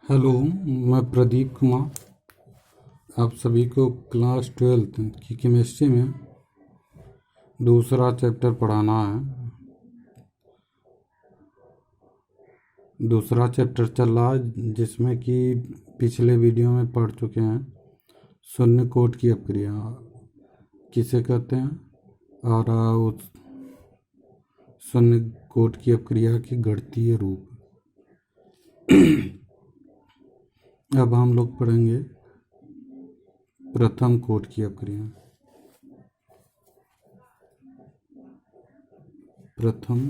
Hello, मैं प्रदीप कुमार। आप सभी को क्लास 12th की केमिस्ट्री में दूसरा चैप्टर पढ़ाना है। दूसरा चैप्टर चल रहा है जिसमें कि पिछले वीडियो में पढ़ चुके हैं शून्य कोट की अपक्रिया किसे कहते हैं और उस शून्य कोट की अपक्रिया की गणितीय रूप। अब हम लोग पढ़ेंगे प्रथम कोट की अपक्रिया। प्रथम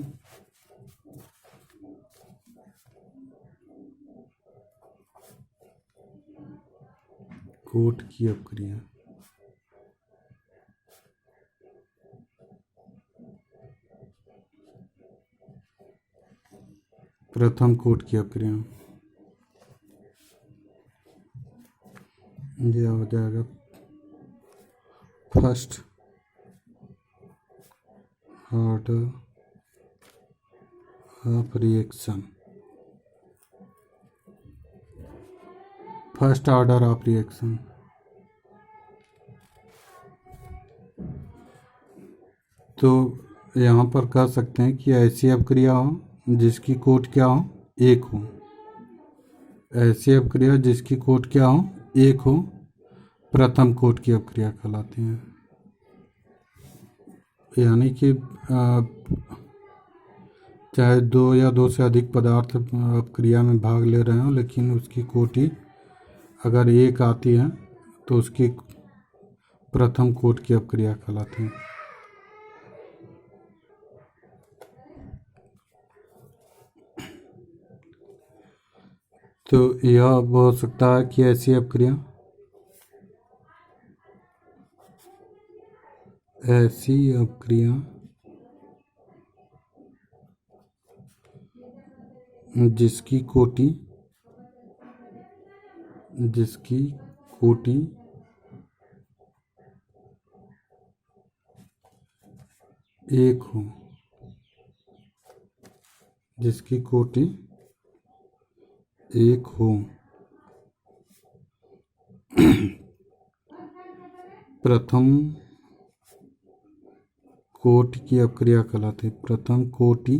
कोट की अपक्रिया। प्रथम कोट की अपक्रिया ये हो जाएगा first order of reaction. First order of reaction तो यहाँ पर कह सकते हैं कि ऐसी अपक्रिया हो जिसकी कोट क्या हो, एक हो। ऐसी अपक्रिया जिसकी कोट क्या हो, एक हो, प्रथम कोट की अपक्रिया कहलाती है। यानी कि चाहे दो या दो से अधिक पदार्थ अपक्रिया में भाग ले रहे हो, लेकिन उसकी कोटि अगर एक आती है तो उसकी प्रथम कोट की अपक्रिया कहलाती है। तो यह हो सकता है कि ऐसी अपक्रिया जिसकी कोटि एक हो, जिसकी कोटि एक हो, प्रथम कोटि की अपक्रिया कहलाती है। प्रथम कोटि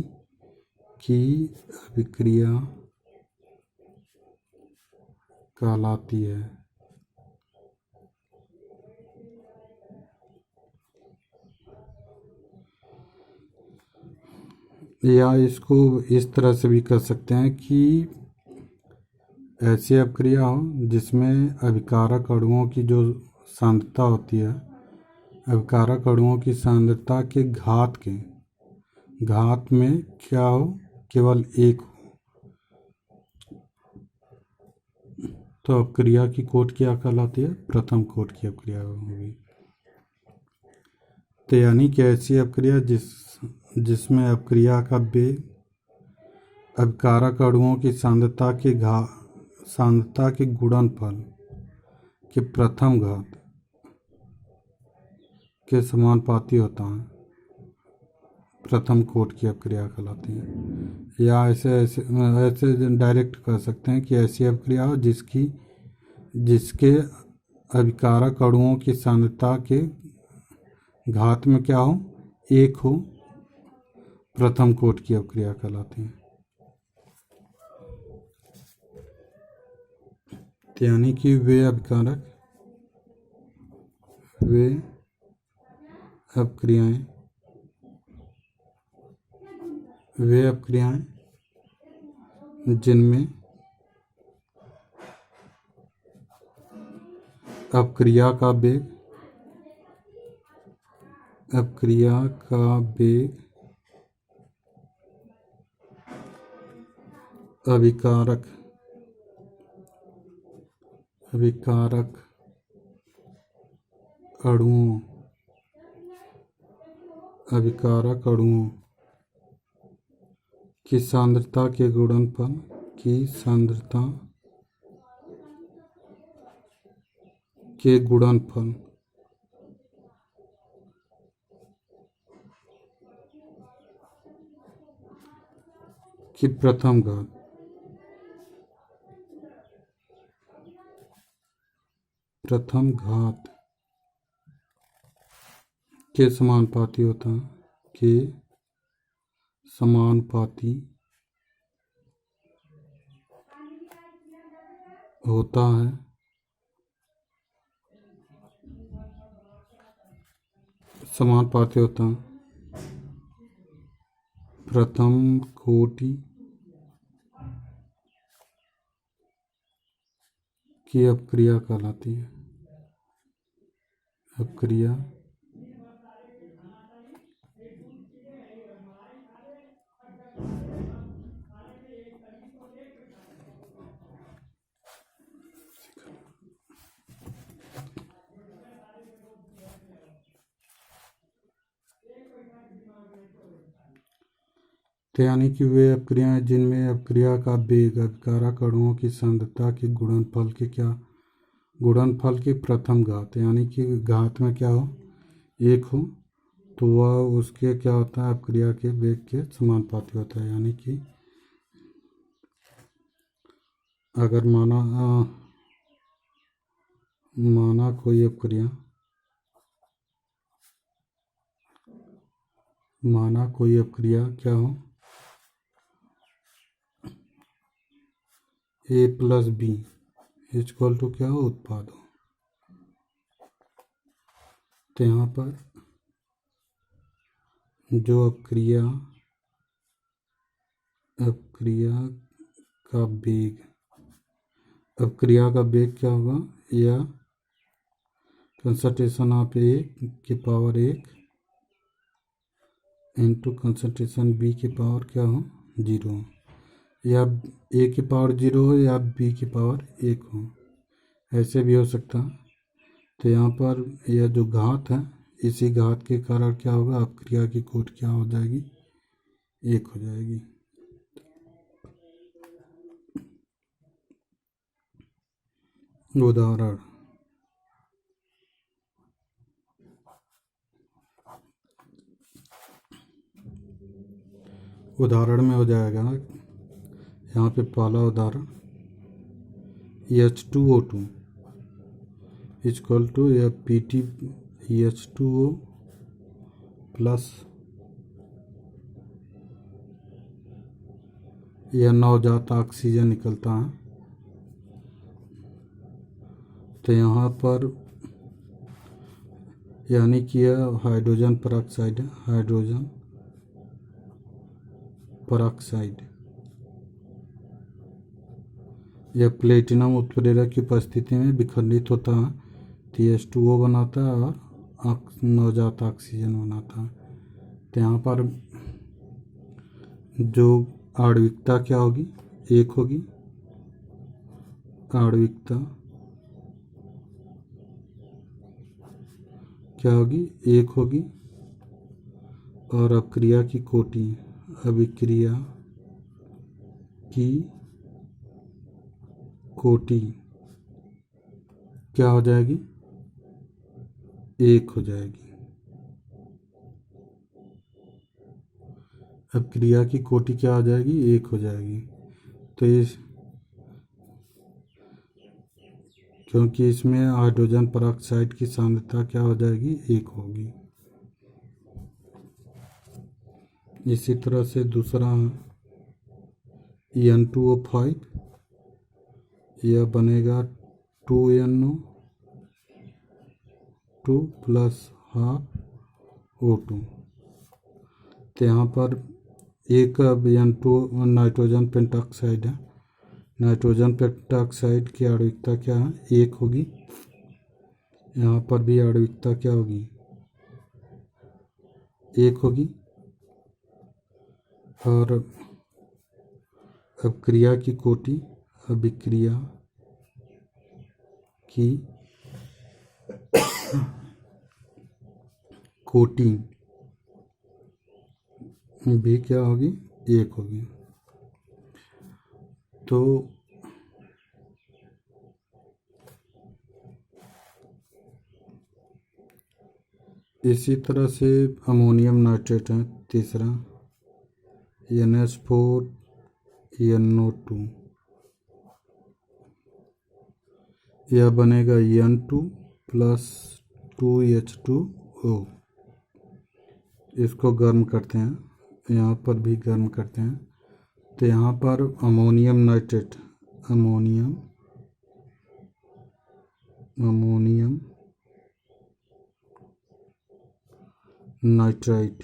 की अभिक्रिया कहलाती है। या इसको इस तरह से भी कर सकते हैं कि ऐसी अपक्रिया हो जिसमें अभिकारक अणुओं की जो सांद्रता होती है, अभिकारक अणुओं की सांद्रता के घात में क्या हो, केवल एक हो, तो अपक्रिया की कोट क्या कहलाती है, प्रथम कोट की अपक्रिया होगी। तो यानी कि ऐसी अपक्रिया जिसमें अपक्रिया का वेग अभिकारक अणुओं की सांद्रता के गुणनफल के प्रथम घात के समानुपाती होता है, प्रथम कोट की अपक्रिया कहलाती है। या ऐसे डायरेक्ट कह सकते हैं कि ऐसी अपक्रिया हो जिसके अभिकारक अणुओं की सांद्रता के घात में क्या हो, एक हो, प्रथम कोट की अपक्रिया कहलाती है। यानी कि वे अपक्रियाएं जिनमें अपक्रिया का वेग अभिकारक अणुओं की सांद्रता के गुणनफल की प्रथम घात प्रथम घात के समानुपाती होता है, के समानुपाती होता है समानुपाती होता है प्रथम कोटि की अपक्रिया कहलाती है। अपक्रिया यानी कि वे अपक्रियाएं जिनमें अपक्रिया का वेग अभिकारक अणुओं की सांद्रता के गुणनफल के गुणनफल की प्रथम घात, यानी कि घात में क्या हो, एक हो, तो वह उसके क्या होता है, अपक्रिया के वेग के समानुपाती होता है। यानी कि अगर माना कोई अपक्रिया क्या हो, ए प्लस बी इक्वल टू क्या हो, उत्पाद हो, तो यहाँ पर जो अपक्रिया का वेग, अपक्रिया का वेग क्या होगा, या कंसंट्रेशन ऑफ ए की पावर 1 इंटू कंसंट्रेशन बी की पावर क्या हो, 0, या ए की पावर 0 हो या बी की पावर 1 हो, ऐसे भी हो सकता है। तो यहाँ पर यह जो घात है, इसी घात के कारण क्या होगा, अपक्रिया की कोट क्या हो जाएगी, 1 हो जाएगी। उदाहरण में हो जाएगा, यहाँ पे पहला उदाहरण H2O2 इक्वल टू या PT H2O प्लस यह नवजात ऑक्सीजन निकलता है। तो यहाँ पर यानी कि यह हाइड्रोजन परऑक्साइड है, हाइड्रोजन परऑक्साइड, यह प्लेटिनम उत्प्रेरक की उपस्थिति में विखंडित होता है, तो H2O बनाता है और नवजात ऑक्सीजन बनाता है। तो यहाँ पर जो आणविकता क्या होगी, 1 होगी, आणविकता क्या होगी, 1 होगी, और अपक्रिया की कोटि, अभिक्रिया की कोटि क्या हो जाएगी, 1 हो जाएगी। अपक्रिया की कोटि क्या हो जाएगी, 1 हो जाएगी। तो इस क्योंकि इसमें हाइड्रोजन परऑक्साइड की सांद्रता क्या हो जाएगी, 1 होगी। इसी तरह से दूसरा N2O5, यह बनेगा 2NO2 प्लस हाफ O2। तो यहाँ पर एक N2 नाइट्रोजन पेंटॉक्साइड है, नाइट्रोजन पेंटॉक्साइड की आणविकता क्या है, 1 होगी। यहाँ पर भी आणविकता क्या होगी, 1 होगी, और अपक्रिया की कोटि, अभिक्रिया की कोटि भी क्या होगी, 1 होगी। तो इसी तरह से अमोनियम नाइट्रेट है तीसरा, NH4NO2, यह बनेगा N2 प्लस 2H2O। इसको गर्म करते हैं, यहाँ पर भी गर्म करते हैं, तो यहाँ पर ammonium nitrate, ammonium nitrite,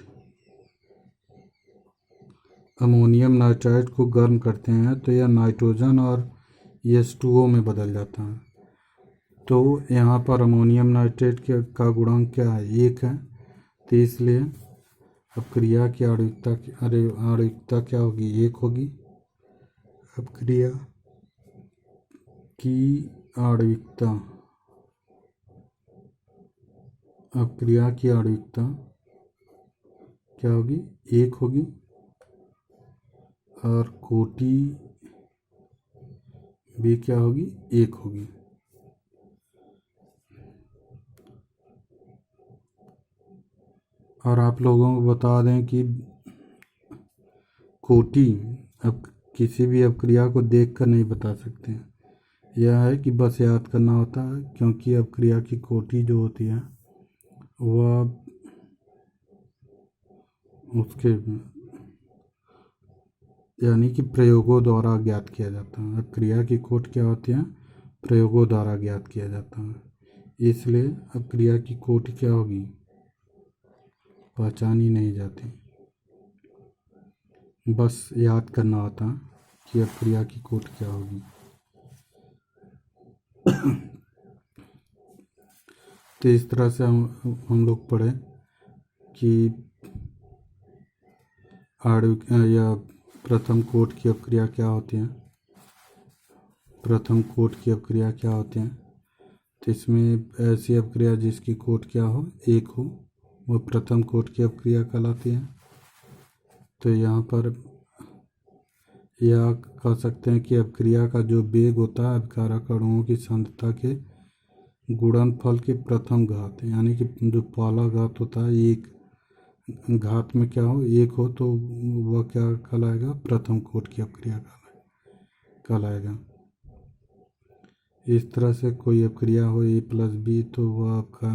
ammonium nitrite को गर्म करते हैं तो यह नाइट्रोजन और H2O में बदल जाता है। तो यहाँ पर अमोनियम नाइट्रेट का गुणांक क्या है, 1 है, तो इसलिए अपक्रिया की आणविकता क्या होगी, 1 होगी। अपक्रिया की आणविकता क्या होगी, 1 होगी, और कोटि भी क्या होगी, 1 होगी। और आप लोगों को बता दें कि कोटि अब किसी भी अपक्रिया को देखकर नहीं बता सकते हैं, यह है कि बस याद करना होता है, क्योंकि अपक्रिया की कोटि जो होती है वह उसके यानी कि प्रयोगों द्वारा ज्ञात किया जाता है। अपक्रिया की कोटि क्या होती है, प्रयोगों द्वारा ज्ञात किया जाता है, इसलिए अपक्रिया की कोटि क्या होगी, पहचानी नहीं जाती, बस याद करना होता है कि अपक्रिया की कोटि क्या होगी। तो इस तरह से हम लोग पढ़े कि आणविक या प्रथम कोट की अपक्रिया क्या होती है, तो इसमें ऐसी अपक्रिया जिसकी कोट क्या हो, 1 हो, वह प्रथम कोट की अपक्रिया कहलाती है। तो यहाँ पर यह कह सकते हैं कि अपक्रिया का जो वेग होता है अभिकारक अणुओं की सांद्रता के गुणनफल के प्रथम घात, यानी कि जो पहला घात होता है, एक घात में क्या हो, 1 हो, तो वह क्या कहलाएगा, प्रथम कोट की अपक्रिया कहलाएगा। इस तरह से कोई अपक्रिया हो A+B, तो वह आपका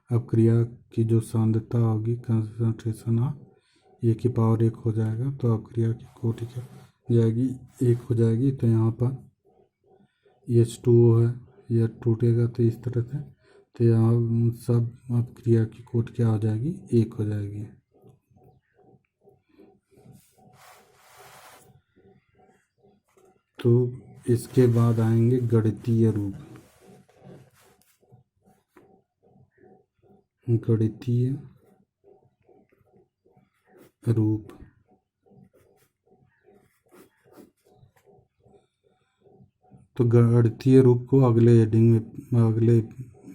अपक्रिया की जो सांद्रता होगी, कंसंट्रेशन ऑफ A⁴ हो जाएगा, तो अपक्रिया की कोटि क्या जाएगी, 1 हो जाएगी। तो यहाँ पर H2O है, यह टूटेगा तो इस तरह से, तो यहाँ सब अपक्रिया की कोटि क्या हो जाएगी, 1 हो जाएगी। तो इसके बाद आएंगे गणितीय रूप। तो गणितीय रूप को अगले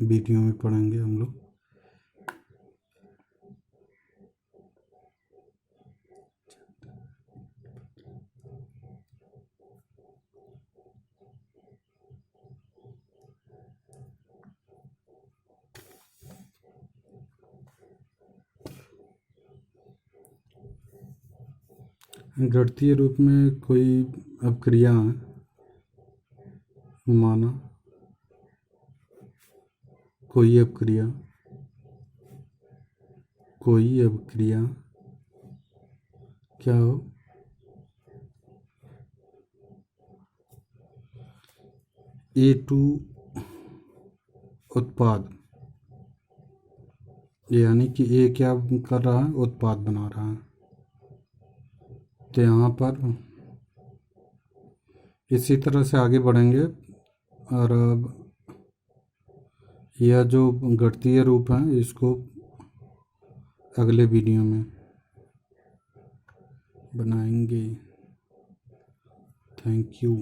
वीडियो में पढ़ेंगे हम लोग। गणितीय रूप में कोई अपक्रिया माना, कोई अपक्रिया क्या हो, A2 उत्पाद, यानी कि A क्या कर रहा है, उत्पाद बना रहा है। तो यहाँ पर इसी तरह से आगे बढ़ेंगे, और अब यह जो गणितीय रूप है इसको अगले वीडियो में बनाएंगे। Thank you.